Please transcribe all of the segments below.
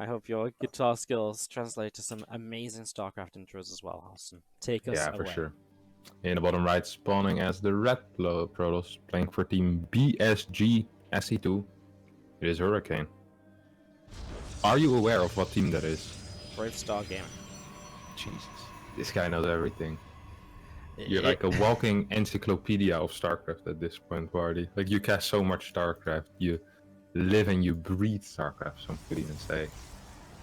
I hope your guitar skills translate to some amazing StarCraft intros as well, Austin. Take us Yeah, for away. sure. In the bottom right, spawning as the red Protoss, playing for team BSG SE2. It is Hurricane. Are you aware of what team that is? Brave Star Gaming. Jesus, this guy knows everything. You're It, like a walking encyclopedia of StarCraft at this point, Wardy. Like, you cast so much StarCraft, you live and you breathe StarCraft, some could even say.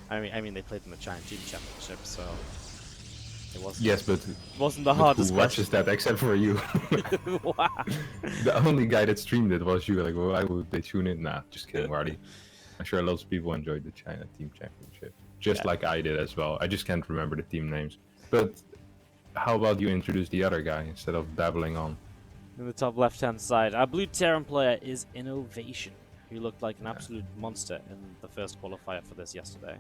I mean, they played in the China Team Championship, so it wasn't. Yes, but Wasn't the who hardest watches question. that except for you? Wow. The only guy that streamed it was you. Like, well, why would they tune in? Nah, just kidding, Wardy. I'm sure lots of people enjoyed the China Team Championship, just Yeah. like I did as well. I just can't remember the team names. But how about you introduce the other guy instead of babbling on? In the top left-hand side, our blue Terran player is InnoVation, who looked like an absolute monster in the first qualifier for this yesterday.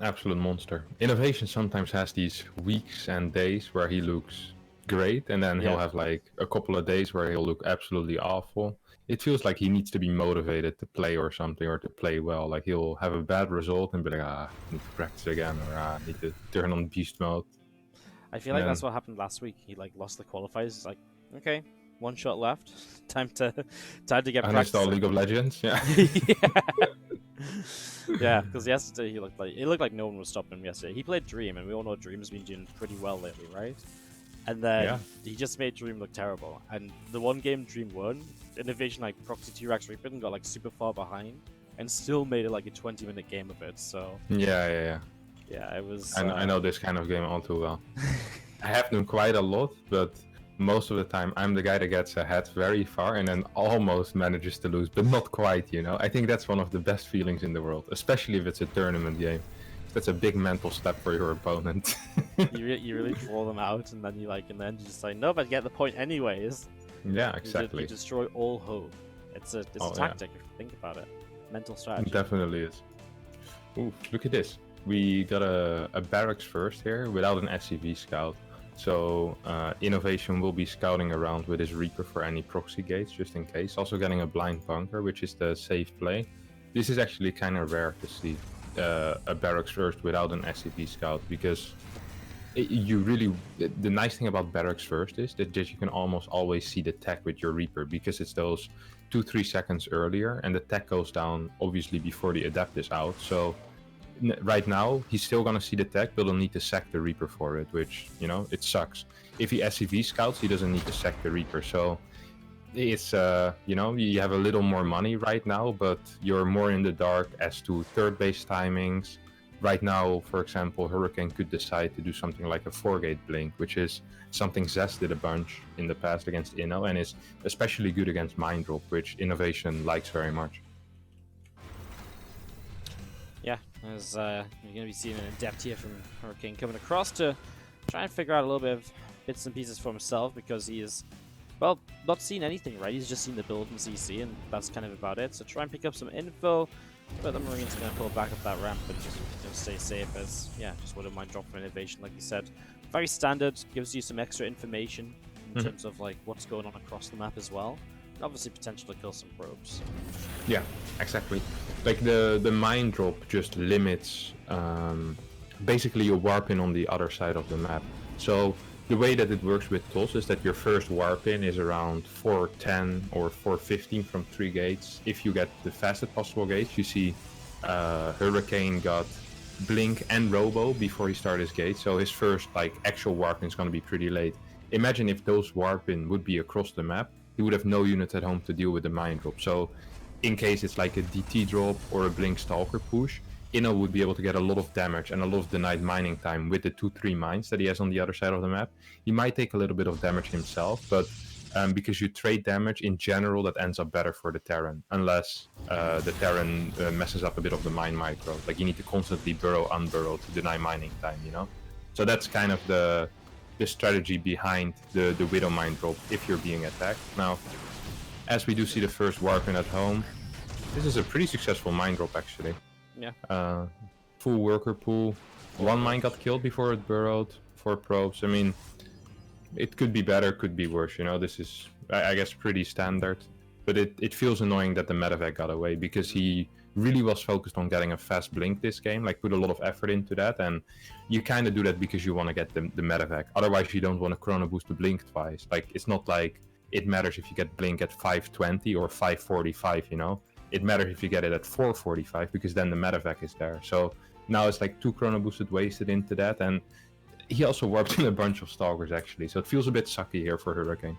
Absolute monster. InnoVation sometimes has these weeks and days where he looks great, and then he'll have like a couple of days where he'll look absolutely awful. It feels like he needs to be motivated to play or something, or to play well. Like, he'll have a bad result and be like, I need to practice again, or I need to turn on beast mode. I feel like that's what happened last week. He like lost the qualifiers. He's like, okay, one shot left. time to get practice. Uninstall League of Legends. Yeah. Yeah, because yesterday he looked like no one was stopping him yesterday. He played Dream, and we all know Dream has been doing pretty well lately, right? And then he just made Dream look terrible. And the one game Dream won, InnoVation like proxy T-Rex Reaper and got like super far behind, and still made it like a 20-minute game of it. So Yeah, it was. I know this kind of game all too well. I have them quite a lot, but most of the time I'm the guy that gets ahead very far and then almost manages to lose, but not quite, you know? I think that's one of the best feelings in the world, especially if it's a tournament game. That's a big mental step for your opponent. you really draw them out, and then you just like, nope, I get the point anyways. Yeah, exactly. You destroy all hope. It's a tactic if you think about it. Mental strategy. It definitely is. Ooh, look at this. We got a barracks first here without an SCV scout. So InnoVation will be scouting around with his Reaper for any proxy gates, just in case. Also getting a blind bunker, which is the safe play. This is actually kind of rare to see a barracks first without an SCV scout, because the nice thing about barracks first is that you can almost always see the tech with your Reaper, because it's those 2-3 seconds earlier, and the tech goes down obviously before the adept is out. So right now he's still gonna see the tech, but he'll need to sack the Reaper for it, which, you know, it sucks. If he SCV scouts, he doesn't need to sack the Reaper. So it's you know, you have a little more money right now, but you're more in the dark as to third base timings. Right now, for example, Hurricane could decide to do something like a 4-gate blink, which is something Zest did a bunch in the past against Inno, and is especially good against Mind Drop, which InnoVation likes very much. Yeah, as you're going to be seeing an adept here from Hurricane coming across to try and figure out a little bit of bits and pieces for himself, because he is, well, not seen anything, right? He's just seen the build in CC, and that's kind of about it. So try and pick up some info, but the Marine's going to pull back up that ramp and just stay safe, as, just wouldn't mind drop from InnoVation, like you said. Very standard, gives you some extra information in terms of like what's going on across the map as well. And obviously potential to kill some probes. Yeah, exactly. Like the Mind Drop just limits basically your warp in on the other side of the map. So the way that it works with TOS is that your first warp in is around 4:10 or 4:15 from 3 gates. If you get the fastest possible gates, you see Hurricane got Blink and Robo before he started his gate, so his first like actual warp in is going to be pretty late. Imagine if those warp in would be across the map, he would have no units at home to deal with the Mind Drop. So in case it's like a DT drop or a Blink Stalker push, Inno would be able to get a lot of damage and a lot of denied mining time with the 2-3 mines that he has on the other side of the map. He might take a little bit of damage himself, but because you trade damage in general, that ends up better for the Terran, unless the Terran messes up a bit of the mine micro. Like, you need to constantly burrow, unburrow to deny mining time, you know? So that's kind of the strategy behind the Widow Mine Drop if you're being attacked. Now, as we do see the first warp in at home, this is a pretty successful mine drop actually. Yeah. Full worker pool. One mine got killed before it burrowed. 4 probes. I mean, it could be better, could be worse. You know, this is, I guess, pretty standard. But it feels annoying that the medevac got away, because he really was focused on getting a fast blink this game, like put a lot of effort into that, and you kind of do that because you want to get the medevac. Otherwise, you don't want to chrono boost the blink twice. Like, it's not like it matters if you get blink at 520 or 545, you know? It matters if you get it at 445, because then the medevac is there. So now it's like 2 chrono boosted wasted into that, and he also warped in a bunch of stalkers actually, so it feels a bit sucky here for Hurricane.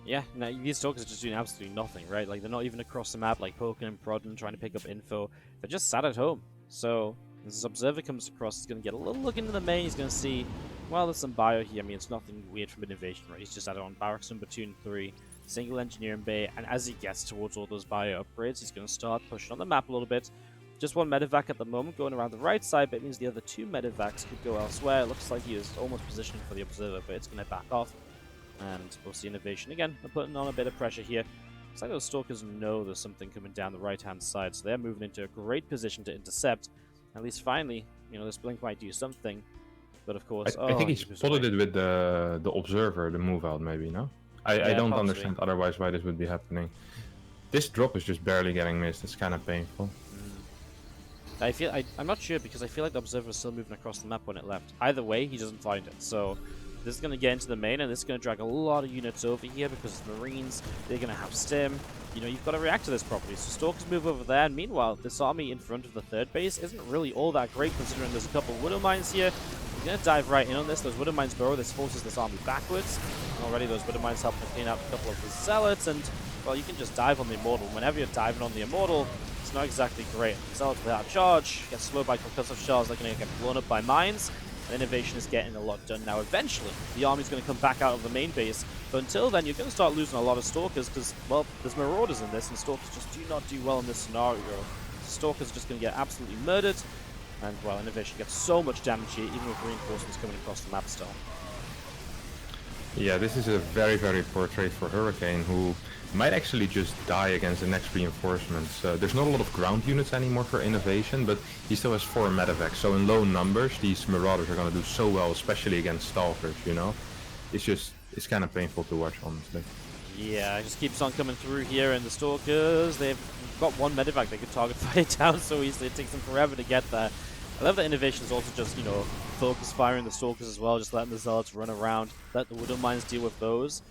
Yeah, now these stalkers are just doing absolutely nothing, right? Like, they're not even across the map, like poking and prodding, trying to pick up info. They're just sat at home. So, as this observer comes across, he's going to get a little look into the main. He's going to see, well, there's some bio here. I mean, it's nothing weird from InnoVation, right? He's just added on barracks number 2 and 3, single engineering bay, and as he gets towards all those bio upgrades, he's going to start pushing on the map a little bit. Just one medevac at the moment going around the right side, but it means the other 2 medevacs could go elsewhere. It looks like he is almost positioning for the observer, but it's going to back off. And we'll see InnoVation again. They're putting on a bit of pressure here. It's like those stalkers know there's something coming down the right-hand side, so they're moving into a great position to intercept. At least finally, you know, this blink might do something. But of course, I think he spotted it with the observer, the move out, maybe, no? I don't understand otherwise why this would be happening. This drop is just barely getting missed. It's kind of painful. I'm not sure, because I feel like the observer is still moving across the map when it left. Either way, he doesn't find it. So this is going to get into the main, and this is going to drag a lot of units over here because the Marines, they're going to have stim. You know, you've got to react to this properly. So stalkers move over there, and meanwhile, this army in front of the 3rd base isn't really all that great, considering there's a couple of Widow Mines here. We're going to dive right in on this. Those Widow Mines burrow. This forces this army backwards. And already those Widow Mines help to clean out a couple of the Zealots, and, well, you can just dive on the Immortal. Whenever you're diving on the Immortal, it's not exactly great. Zealots without charge, get slowed by concussive shells, they're going to get blown up by mines. And InnoVation is getting a lot done now. Eventually, the army's going to come back out of the main base, but until then, you're going to start losing a lot of Stalkers, because, well, there's Marauders in this, and Stalkers just do not do well in this scenario. Stalkers are just going to get absolutely murdered, and, well, InnoVation gets so much damage here, even with reinforcements coming across the map still. Yeah, this is a very, very poor trade for Hurricane, who might actually just die against the next reinforcements. There's not a lot of ground units anymore for InnoVation, but he still has 4 medevacs, so in low numbers these Marauders are going to do so well, especially against Stalkers, you know? It's kind of painful to watch, honestly. Yeah, it just keeps on coming through here, and the Stalkers, they've got 1 medevac they could target fire down so easily. It takes them forever to get there. I love that InnoVation is also just, you know, focus firing the Stalkers as well, just letting the Zealots run around, let the Widow Mines deal with those.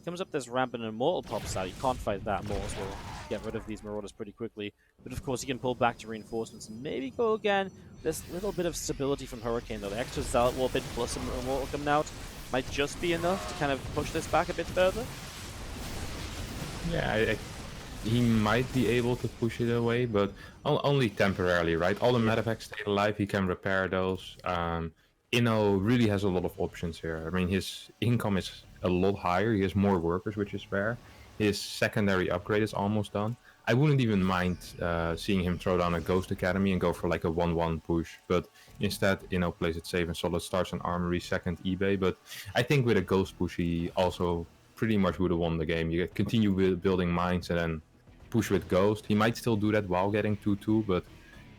Comes up this ramp and an Immortal pops out. You can't fight that. Immortals will get rid of these Marauders pretty quickly. But of course, he can pull back to reinforcements and maybe go again. This little bit of stability from Hurricane, though. The extra Zealot Warp in plus an Immortal coming out might just be enough to kind of push this back a bit further. Yeah, he might be able to push it away, but only temporarily, right? All the medevacs stay alive, he can repair those. Inno really has a lot of options here. I mean, his income is a lot higher, he has more workers, which is rare. His secondary upgrade is almost done. I wouldn't even mind seeing him throw down a Ghost Academy and go for like a 1-1 push, but instead, Inno plays it safe and solid, starts an Armory, second eBay, but I think with a Ghost push he also pretty much would have won the game. You continue with building mines and then push with Ghost. He might still do that while getting 2-2, but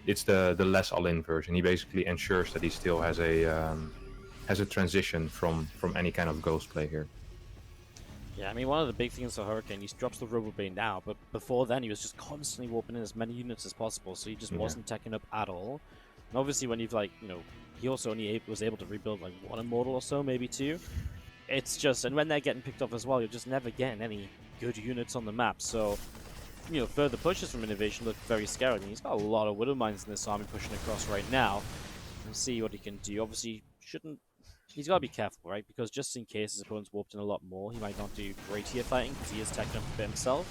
it's the less all-in version. He basically ensures that he still has a transition from any kind of Ghost play here. Yeah, I mean, one of the big things for Hurricane, he drops the Robo Bay now, but before then he was just constantly warping in as many units as possible, so he just wasn't teching up at all. And obviously when you've, like, you know, he also only was able to rebuild like 1 Immortal or so, maybe 2. It's just, and when they're getting picked off as well, you're just never getting any good units on the map, so, you know, further pushes from InnoVation look very scary. I mean, he's got a lot of Widow Mines in this army pushing across right now. And see what he can do. Obviously, he's got to be careful, right? Because just in case his opponent's warped in a lot more, he might not do great here fighting, because he is teching up a bit himself.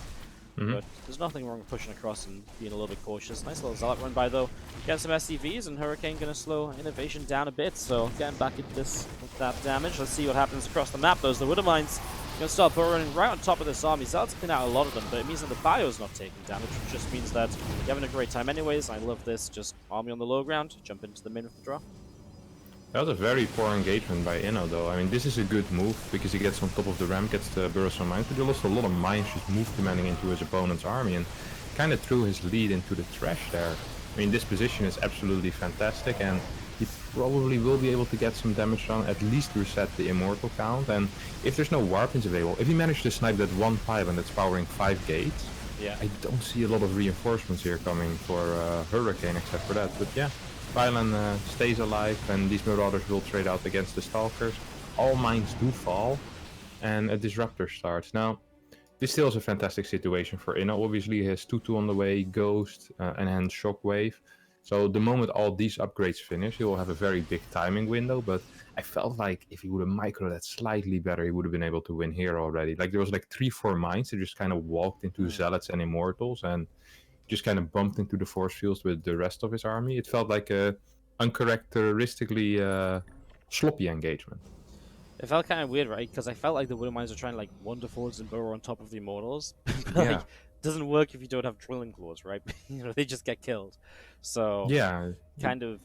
But there's nothing wrong with pushing across and being a little bit cautious. Nice little Zealot run by, though. Get some SCVs, and Hurricane going to slow InnoVation down a bit. So getting back into this with that damage. Let's see what happens across the map. Those the Widow Mines going to start burrowing right on top of this army. Zealots clean out a lot of them, but it means that the bio's not taking damage, which just means that you're having a great time anyways. I love this. Just army on the low ground, jump into the main with the draw. That was a very poor engagement by Inno, though. I mean, this is a good move, because he gets on top of the ramp, gets the burrows on mines, but he lost a lot of mines just move commanding into his opponent's army, and kind of threw his lead into the trash there. I mean, this position is absolutely fantastic, and he probably will be able to get some damage done, at least reset the Immortal count, and if there's no Warpins available, if he manages to snipe that one pylon that's powering 5 gates, Yeah. I don't see a lot of reinforcements here coming for Hurricane except for that. But yeah, Pylon stays alive, and these Marauders will trade out against the Stalkers. All mines do fall, and a Disruptor starts. Now, this still is a fantastic situation for Inno. Obviously, he has 2-2 on the way, Ghost, and hence Shockwave. So the moment all these upgrades finish, he will have a very big timing window. But I felt like if he would have micro that slightly better, he would have been able to win here already. Like there was like 3-4 mines that just kind of walked into Zealots and Immortals and just kind of bumped into the force fields with the rest of his army. It felt like a uncharacteristically sloppy engagement. It felt kind of weird, right? Because I felt like the Widow Mines were trying to like Wonder Force and burrow on top of the Immortals, but Yeah. like doesn't work if you don't have drilling claws, right? They just get killed. So Yeah. kind of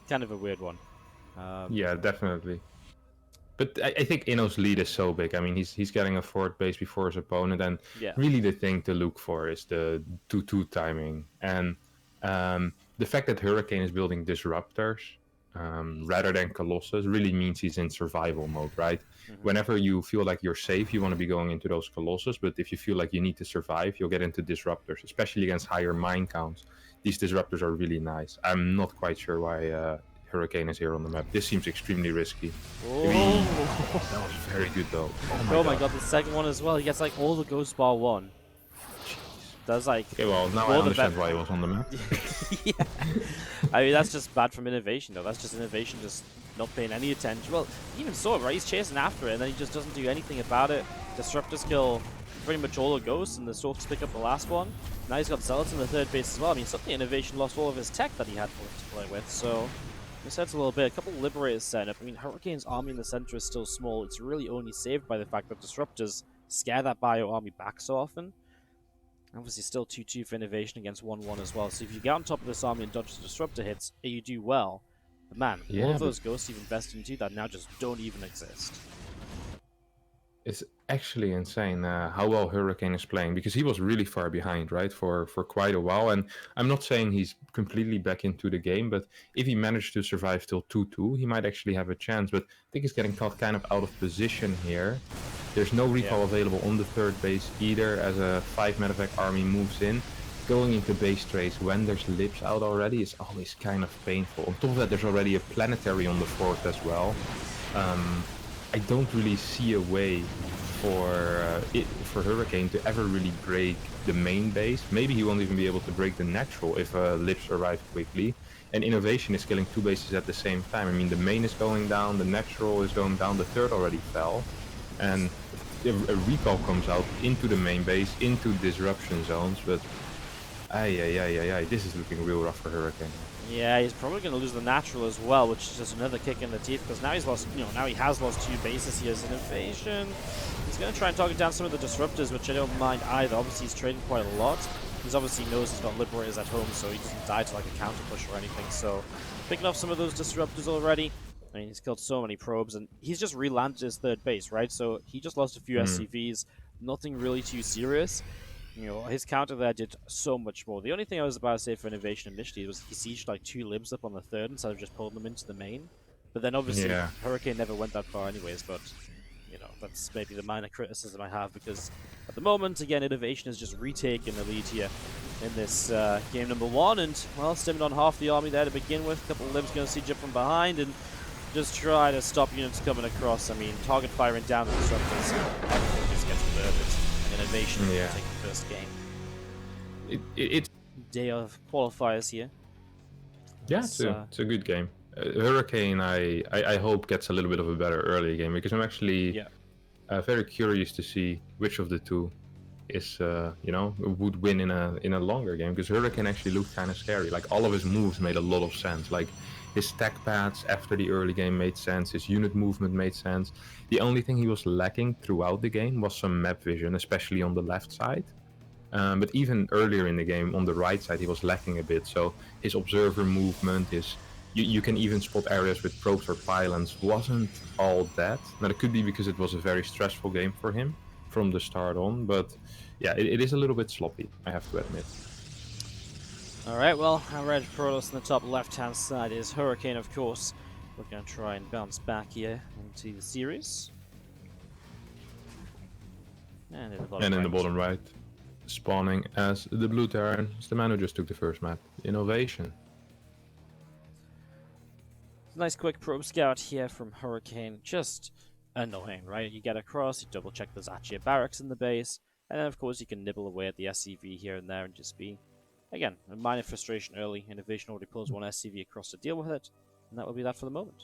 a weird one. Yeah, definitely. But I think Inno's lead is so big. I mean, he's getting a forward base before his opponent, and Yeah. really the thing to look for is the 2-2 timing. And the fact that Hurricane is building Disruptors rather than Colossus really means he's in survival mode, right? Whenever you feel like you're safe, you want to be going into those Colossus, but if you feel like you need to survive, you'll get into Disruptors, especially against higher mine counts. These Disruptors are really nice. I'm not quite sure why Hurricane is here on the map. This seems extremely risky. Oh, that was very good though. Oh my god, the second one as well. He gets like all the Ghost Bar 1. That's like. Okay, well, now I understand why he was on the map. Yeah. I mean, that's just bad from InnoVation, though. That's just InnoVation just not paying any attention. Well, even so, right? He's chasing after it, and then he just doesn't do anything about it. Disruptors kill pretty much all the Ghosts, and the Stalkers pick up the last one. Now he's got Zealots in the third base as well. I mean, suddenly InnoVation lost all of his tech that he had to play with, so. This hurts a little bit. A couple of Liberators set up. I mean, Hurricane's army in the center is still small. It's really only saved by the fact that Disruptors scare that bio army back so often. Obviously, still 2-2 for InnoVation against 1-1 as well. So if you get on top of this army and dodge the Disruptor hits, you do well. But man, all of those Ghosts you've invested into that now just don't even exist. It's actually insane how well Hurricane is playing, because he was really far behind, right, for quite a while. And I'm not saying he's completely back into the game, but if he managed to survive till 2-2, he might actually have a chance. But I think he's getting caught kind of out of position here. There's no recall available on the third base either, as a 5 medevac army moves in. Going into base trades when there's lips out already is always kind of painful. On top of that, there's already a planetary on the fourth as well. I don't really see a way for Hurricane to ever really break the main base. Maybe he won't even be able to break the natural if lips arrive quickly. And InnoVation is killing 2 bases at the same time. I mean, the main is going down, the natural is going down, the third already fell. And a recall comes out into the main base, into disruption zones, but this is looking real rough for Hurricane. Yeah, he's probably going to lose the natural as well, which is just another kick in the teeth, because now he's lost, now he has lost 2 bases. He has InnoVation. He's going to try and target down some of the Disruptors, which I don't mind either. Obviously, he's trading quite a lot. He's obviously knows he's got Liberators at home, so he doesn't die to like a counter push or anything. So, picking off some of those Disruptors already. I mean, he's killed so many probes, and he's just re-landed his third base, right? So, he just lost a few SCVs. Nothing really too serious. His counter there did so much more. The only thing I was about to say for InnoVation initially was he sieged like 2 libs up on the third instead of just pulling them into the main. But then obviously Hurricane never went that far anyways, but that's maybe the minor criticism I have, because at the moment, again, InnoVation is just retaking the lead here in this game number 1, and well, stimming on half the army there to begin with. A couple of libs going to siege up from behind and just try to stop units coming across. I mean, target firing down the Disruptors, everything just gets murdered. InnoVation will take the first game. It's day of qualifiers here. Yeah, it's a good game. Hurricane, I hope, gets a little bit of a better early game, because I'm actually very curious to see which of the two is would win in a longer game, because Hurricane actually looked kind of scary. Like, all of his moves made a lot of sense. Like, his stack pads after the early game made sense, his unit movement made sense. The only thing he was lacking throughout the game was some map vision, especially on the left side. But even earlier in the game, on the right side, he was lacking a bit. So his observer movement, you can even spot areas with probes or pylons, wasn't all that. Now, it could be because it was a very stressful game for him from the start on, but yeah, it is a little bit sloppy, I have to admit. Alright, well, our red Protoss on the top left-hand side is Hurricane, of course. We're going to try and bounce back here into the series. And in the bottom right. spawning as the blue Terran. It's the man who just took the first map. InnoVation. Nice quick probe scout here from Hurricane. Just annoying, right? You get across, you double check there's actually a barracks in the base, and then of course you can nibble away at the SCV here and there and just be, again, a minor frustration early. InnoVation already pulls one SCV across to deal with it, and that will be that for the moment.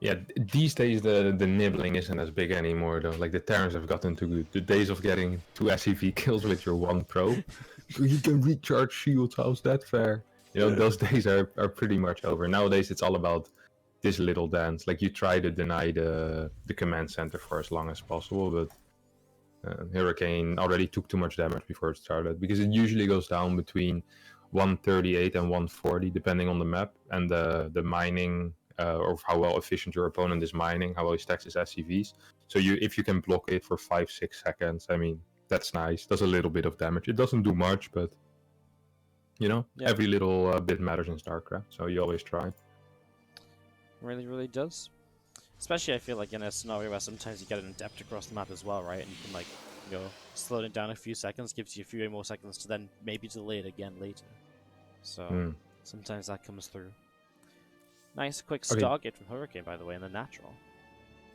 Yeah, these days the nibbling isn't as big anymore though. Like the Terrans have gotten too good. The days of getting 2 SCV kills with your 1 probe. You can recharge shields, how's that fair? You know, those days are pretty much over. Nowadays it's all about this little dance. Like you try to deny the command center for as long as possible, but Hurricane already took too much damage before it started, because it usually goes down between 138 and 140 depending on the map and the mining, or how well efficient your opponent is mining, how well he stacks his SCVs. So if you can block it for 5-6 seconds, I mean, that's nice. Does a little bit of damage. It doesn't do much, but you know, Yep. every little bit matters in StarCraft, so you always try. Really, really does. Especially, I feel like in a scenario where sometimes you get an adept across the map as well, right? And you can, like, you know, slow it down a few seconds, gives you a few more seconds to then maybe delay it again later. So, sometimes that comes through. Nice quick Stargate from Hurricane, by the way, in the natural.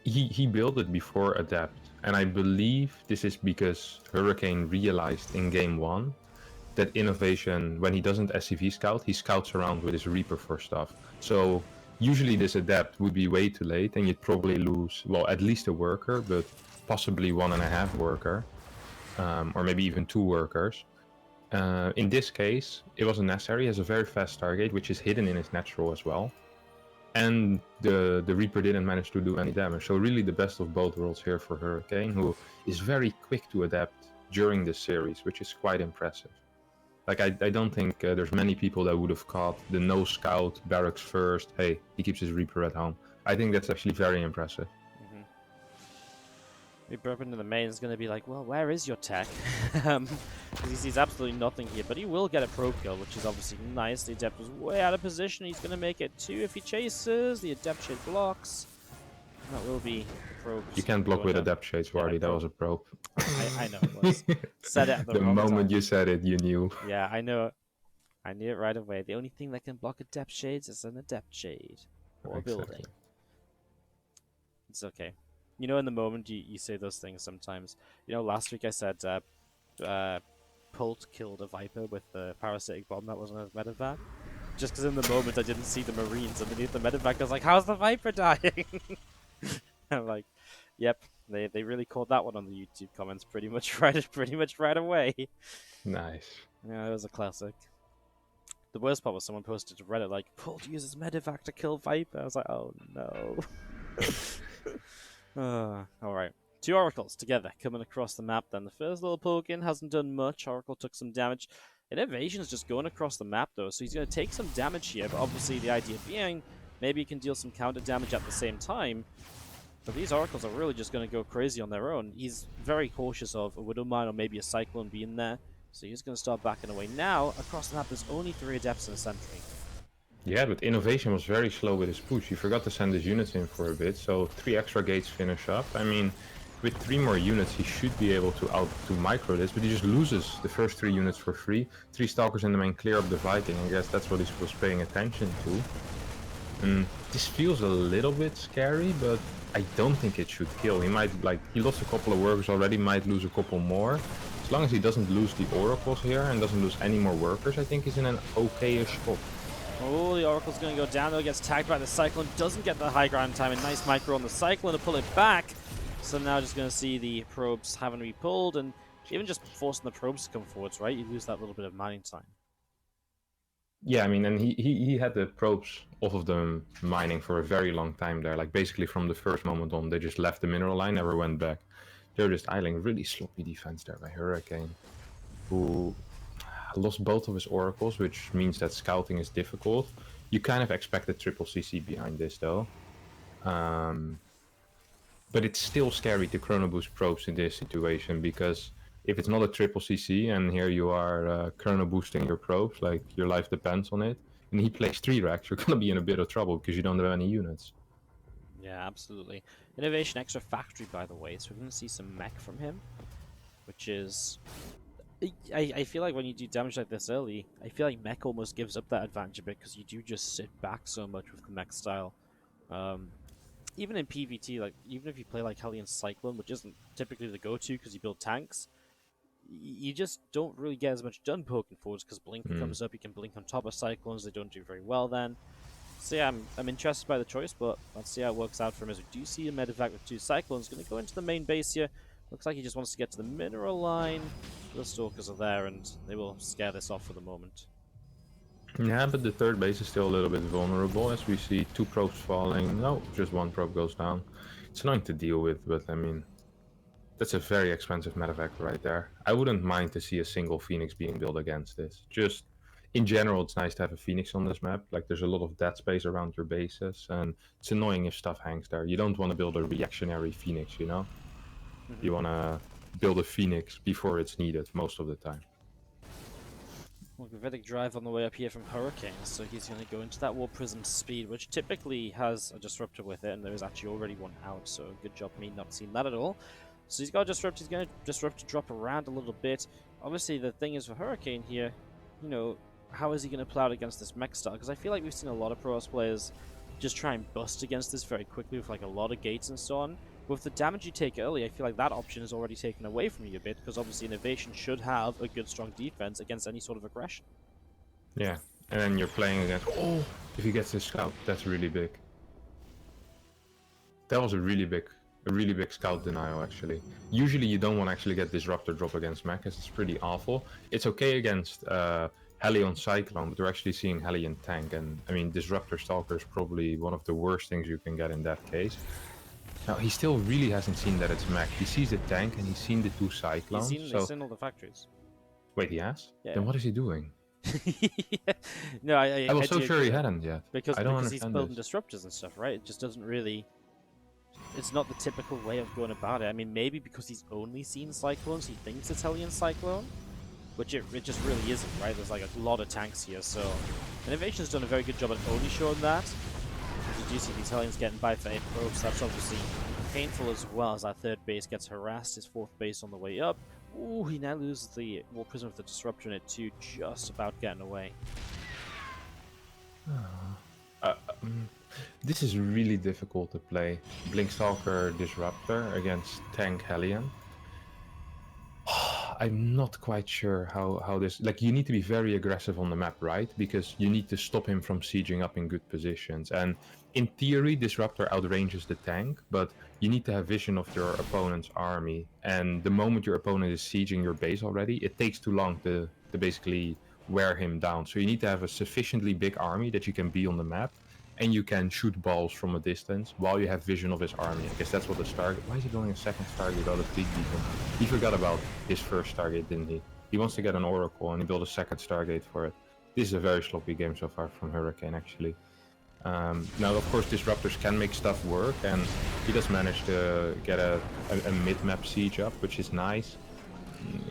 He built it before Adapt, and I believe this is because Hurricane realized in game 1 that InnoVation, when he doesn't SCV scout, he scouts around with his Reaper for stuff. So usually this Adapt would be way too late, and you'd probably lose, well, at least a worker, but possibly 1.5 worker, or maybe even 2 workers. In this case, it wasn't necessary. He has a very fast Stargate, which is hidden in his natural as well. And the Reaper didn't manage to do any damage. So really the best of both worlds here for Hurricane, who is very quick to adapt during this series, which is quite impressive. Like, I don't think there's many people that would have caught the no scout, barracks first, hey, he keeps his Reaper at home. I think that's actually very impressive. Reaper up into the main is going to be like, well, where is your tech? Because he sees absolutely nothing here, but he will get a probe kill, which is obviously nice. The Adept was way out of position. He's going to make it 2 if he chases. The Adept shade blocks. That will be the probe. You can't block with Adept shades, Wardy. That was a probe. I know it was. Said it at the wrong moment time. You said it, you knew. Yeah, I know it. I knew it right away. The only thing that can block Adept shades is an Adept shade. Or a building. It's okay. You know, in the moment, you say those things sometimes. You know, last week I said Pult killed a Viper with the parasitic bomb that wasn't a medevac. Just because in the moment I didn't see the Marines underneath the medevac. I was like, how's the Viper dying? I'm like, yep, they really called that one on the YouTube comments pretty much right away. Nice. Yeah, it was a classic. The worst part was someone posted to Reddit like, Pult uses medevac to kill Viper. I was like, oh no. Alright. 2 Oracles together, coming across the map then. The first little poke in hasn't done much. Oracle took some damage. InnoVation's just going across the map though, so he's going to take some damage here, but obviously the idea being, maybe he can deal some counter damage at the same time. But these Oracles are really just going to go crazy on their own. He's very cautious of a Widowmine or maybe a Cyclone being there, so he's going to start backing away. Now, across the map there's only 3 Adepts and a Sentry. Yeah, but InnoVation was very slow with his push. He forgot to send his units in for a bit, so 3 extra gates finish up. I mean, with 3 more units, he should be able to micro this, but he just loses the first 3 units for free. 3 Stalkers in the main clear up the Viking. I guess that's what he was paying attention to. And this feels a little bit scary, but I don't think it should kill. He might, like, he lost a couple of workers already, might lose a couple more. As long as he doesn't lose the Oracles here and doesn't lose any more workers, I think he's in an okay-ish spot. Oh, the Oracle's going to go down though, gets tagged by the Cyclone, doesn't get the high ground time, a nice micro on the Cyclone to pull it back. So now just going to see the probes having to be pulled, and even just forcing the probes to come forwards, right? You lose that little bit of mining time. Yeah, I mean, and he had the probes off of them mining for a very long time there. Like, basically from the first moment on, they just left the mineral line, never went back. They're just idling. Really sloppy defense there by Hurricane, who lost both of his Oracles, which means that scouting is difficult. You kind of expect a triple CC behind this, though. But it's still scary to chrono boost probes in this situation, because if it's not a triple CC and here you are chrono boosting your probes, like your life depends on it, and he plays 3 racks, you're gonna be in a bit of trouble because you don't have any units. Yeah, absolutely. InnoVation extra factory, by the way, so we're going to see some mech from him, which is I feel like when you do damage like this early, I feel like mech almost gives up that advantage a bit because you do just sit back so much with the mech style. Even in PvT, like even if you play like Hellion Cyclone, which isn't typically the go-to because you build tanks, you just don't really get as much done poking forwards because Blink comes up. You can blink on top of Cyclones. They don't do very well then. So yeah, I'm interested by the choice, but let's see how it works out for him as we do see a medevac with 2 Cyclones. Going to go into the main base here. Looks like he just wants to get to the mineral line. The Stalkers are there, and they will scare this off for the moment. Yeah, but the third base is still a little bit vulnerable as we see 2 probes falling. No, just 1 probe goes down. It's annoying to deal with, but I mean, that's a very expensive medevac right there. I wouldn't mind to see a single Phoenix being built against this. Just in general, it's nice to have a Phoenix on this map. Like, there's a lot of dead space around your bases, and it's annoying if stuff hangs there. You don't want to build a reactionary Phoenix, you know? You want to build a Phoenix before it's needed most of the time. Well, Gravitic Drive on the way up here from Hurricane, so he's going to go into that War Prism speed, which typically has a Disruptor with it, and there is actually already one out, so good job me not seeing that at all. So he's got a Disrupt, he's going to Disrupt to drop around a little bit. Obviously, the thing is for Hurricane here, you know, how is he going to play out against this mech style? Because I feel like we've seen a lot of Pros players just try and bust against this very quickly with like a lot of gates and so on. With the damage you take early, I feel like that option is already taken away from you a bit, because obviously InnoVation should have a good, strong defense against any sort of aggression. Yeah, and then you're playing against... Oh, if he gets this scout, that's really big. That was a really big scout denial, actually. Usually you don't want to actually get Disruptor drop against mech, as it's pretty awful. It's okay against Hellion Cyclone, but we're actually seeing Hellion Tank, and I mean, Disruptor Stalker is probably one of the worst things you can get in that case. Now, he still really hasn't seen that it's mech. He sees the tank and he's seen the 2 Cyclones. He's seen all the factories. Wait, he has? Yeah. Then what is he doing? Yeah. No, I was so sure he hadn't yet. Because he's building this. Disruptors and stuff, right? It just doesn't really... It's not the typical way of going about it. I mean, maybe because he's only seen Cyclones, he thinks it's Hellion Cyclone, which it just really isn't, right? There's like a lot of tanks here, so... InnoVation's done a very good job at only showing that. You do see these Hellions getting by for 8 probes. That's obviously painful as well, as that third base gets harassed. His 4th base on the way up. Ooh, he now loses the War Prism with the Disruptor in it too, just about getting away. This is really difficult to play. Blinkstalker Disruptor against Tank Hellion. I'm not quite sure how this... Like, you need to be very aggressive on the map, right? Because you need to stop him from sieging up in good positions. And in theory, Disruptor outranges the tank, but you need to have vision of your opponent's army. And the moment your opponent is sieging your base already, it takes too long to basically wear him down. So you need to have a sufficiently big army that you can be on the map, and you can shoot balls from a distance while you have vision of his army. I guess that's what the Stargate... Why is he going a second Stargate without a fleet beacon? He forgot about his first Stargate, didn't he? He wants to get an Oracle and he built a second Stargate for it. This is a very sloppy game so far from Hurricane, actually. Now, of course, Disruptors can make stuff work, and he does manage to get a mid-map siege up, which is nice.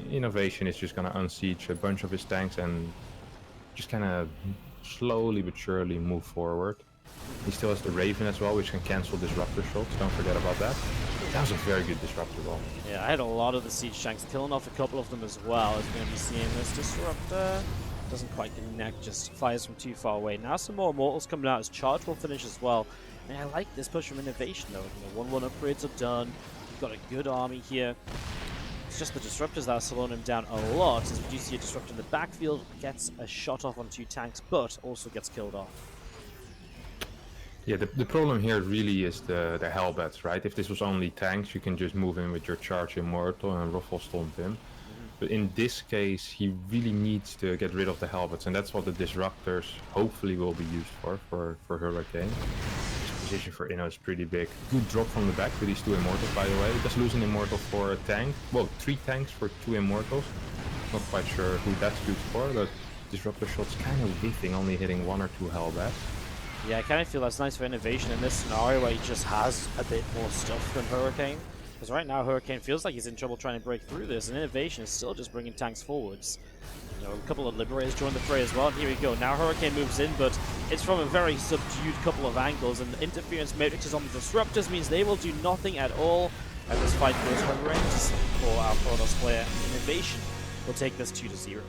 InnoVation is just going to unsiege a bunch of his tanks and just kind of slowly but surely move forward. He still has the Raven as well, which can cancel Disruptor shots. Don't forget about that. That was a very good Disruptor roll. Yeah, I had a lot of the siege tanks, killing off a couple of them as well. As we're going to be seeing this Disruptor. Doesn't quite connect, just fires from too far away. Now some more Immortals coming out as charge will finish as well. And I like this push from InnoVation though. You know, 1-1 upgrades are done. You've got a good army here. It's just the Disruptors that are slowing him down a lot, as we do see a Disruptor in the backfield, gets a shot off on 2 tanks, but also gets killed off. Yeah, the problem here really is the Hellbats, right? If this was only tanks, you can just move in with your charge Immortal and Ruffle Stomp him. But in this case, he really needs to get rid of the Hellbats, and that's what the Disruptors hopefully will be used for Hurricane. This position for Inno is pretty big. Good drop from the back with these 2 Immortals, by the way. Just losing Immortal for a tank. Well, 3 tanks for 2 Immortals. Not quite sure who that's used for, but Disruptor shots kind of whiffing, only hitting 1 or 2 Hellbats. Yeah, I kind of feel that's nice for InnoVation in this scenario where he just has a bit more stuff than Hurricane. Because right now Hurricane feels like he's in trouble trying to break through this, and InnoVation is still just bringing tanks forwards. You know, a couple of Liberators join the fray as well, and here we go. Now Hurricane moves in, but it's from a very subdued couple of angles, and the interference matrix is on the Disruptors, means they will do nothing at all, and this fight goes horrendous for our Protoss player InnoVation. will take this 2-0.